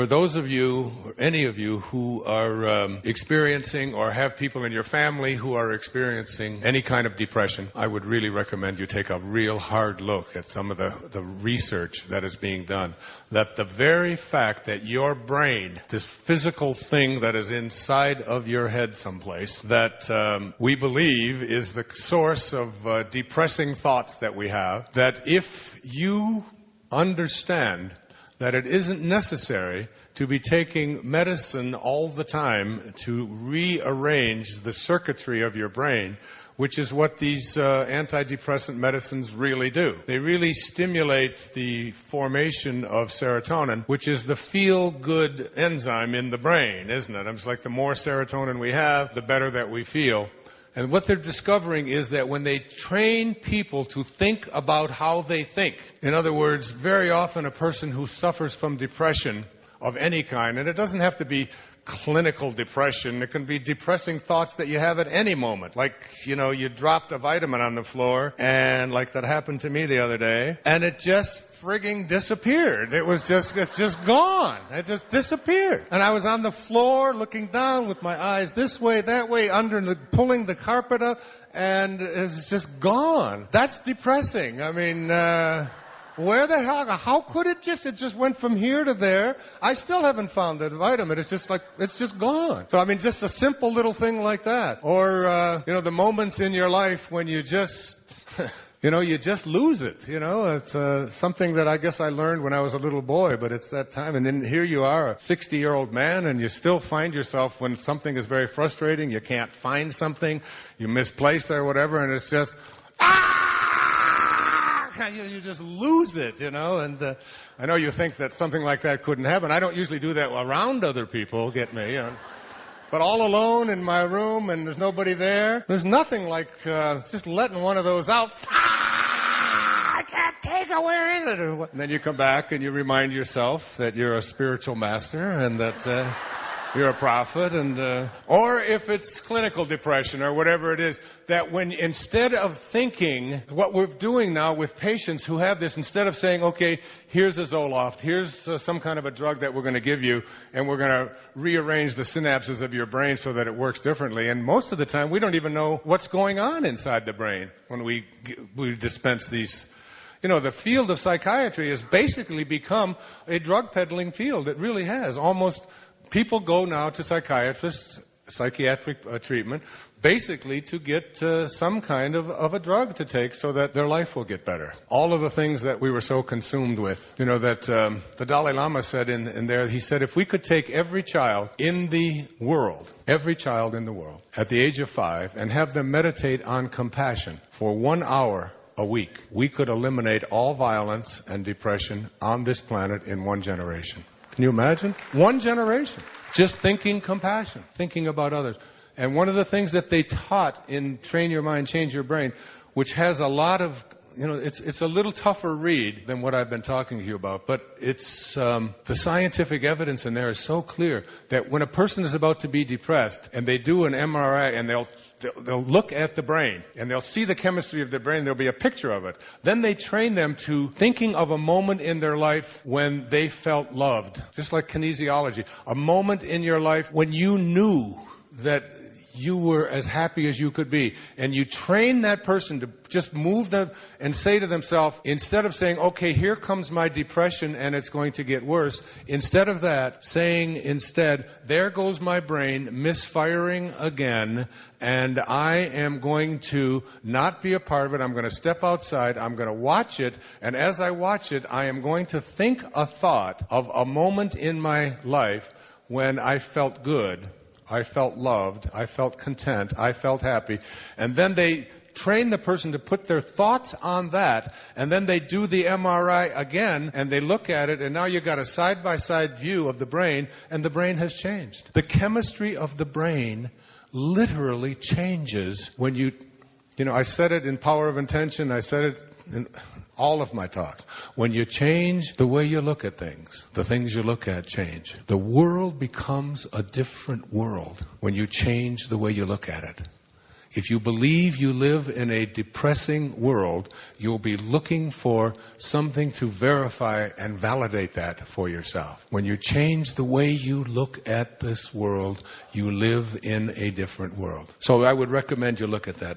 For those of you, or any of you, who are experiencing or have people in your family who are experiencing any kind of depression, I would really recommend you take a real hard look at some of the research that is being done. That the very fact that your brain, this physical thing that is inside of your head someplace, that we believe is the source of depressing thoughts that we have, that if you understand that it isn't necessary to be taking medicine all the time to rearrange the circuitry of your brain, which is what these antidepressant medicines really do. They really stimulate the formation of serotonin, which is the feel-good enzyme in the brain, isn't it? It's like the more serotonin we have, the better that we feel. And what they're discovering is that when they train people to think about how they think, in other words, very often a person who suffers from depression of any kind, and it doesn't have to be clinical depression, it can be depressing thoughts that you have at any moment. Like, you dropped a vitamin on the floor, and like that happened to me the other day, and it just frigging disappeared. It's just gone. It just disappeared. And I was on the floor looking down with my eyes this way, that way, pulling the carpet up, and it's just gone. That's depressing. I mean, where the hell, how could it just went from here to there? I still haven't found the vitamin. It's just gone. So, I mean, just a simple little thing like that. Or, the moments in your life when you just, you just lose it, It's something that I guess I learned when I was a little boy, but it's that time. And then here you are, a 60-year-old man, and you still find yourself when something is very frustrating, you can't find something, you misplace or whatever, and it's just, you just lose it, and I know you think that something like that couldn't happen. I don't usually do that around other people, get me, But all alone in my room and there's nobody there, there's nothing like just letting one of those out. I can't take it, where is it? And then you come back and you remind yourself that you're a spiritual master and that you're a prophet, or if it's clinical depression or whatever it is, that when instead of thinking, what we're doing now with patients who have this, instead of saying, okay, here's a Zoloft, here's some kind of a drug that we're going to give you, and we're going to rearrange the synapses of your brain so that it works differently. And most of the time, we don't even know what's going on inside the brain when we dispense these. The field of psychiatry has basically become a drug peddling field. It really has. Almost. People go now to psychiatrists, psychiatric treatment, basically to get some kind of a drug to take so that their life will get better. All of the things that we were so consumed with, that the Dalai Lama said in there, he said, if we could take every child in the world, at the age of 5, and have them meditate on compassion for 1 hour a week, we could eliminate all violence and depression on this planet in 1 generation. Can you imagine? 1 generation. Just thinking compassion, thinking about others. And one of the things that they taught in Train Your Mind, Change Your Brain, which has a lot of, it's a little tougher read than what I've been talking to you about, but it's, the scientific evidence in there is so clear that when a person is about to be depressed and they do an MRI and they'll look at the brain and they'll see the chemistry of the brain, there'll be a picture of it. Then they train them to thinking of a moment in their life when they felt loved, just like kinesiology. A moment in your life when you knew that you were as happy as you could be. And you train that person to just move them and say to themselves, instead of saying, okay, here comes my depression and it's going to get worse, instead of that, saying instead, there goes my brain misfiring again, and I am going to not be a part of it. I'm going to step outside. I'm going to watch it. And as I watch it, I am going to think a thought of a moment in my life when I felt good, I felt loved, I felt content, I felt happy. And then they train the person to put their thoughts on that, and then they do the MRI again, and they look at it, and now you've got a side-by-side view of the brain, and the brain has changed. The chemistry of the brain literally changes when I said it in Power of Intention, I said it in all of my talks. When you change the way you look at things, the things you look at change. The world becomes a different world when you change the way you look at it. If you believe you live in a depressing world, you'll be looking for something to verify and validate that for yourself. When you change the way you look at this world, you live in a different world. So I would recommend you look at that.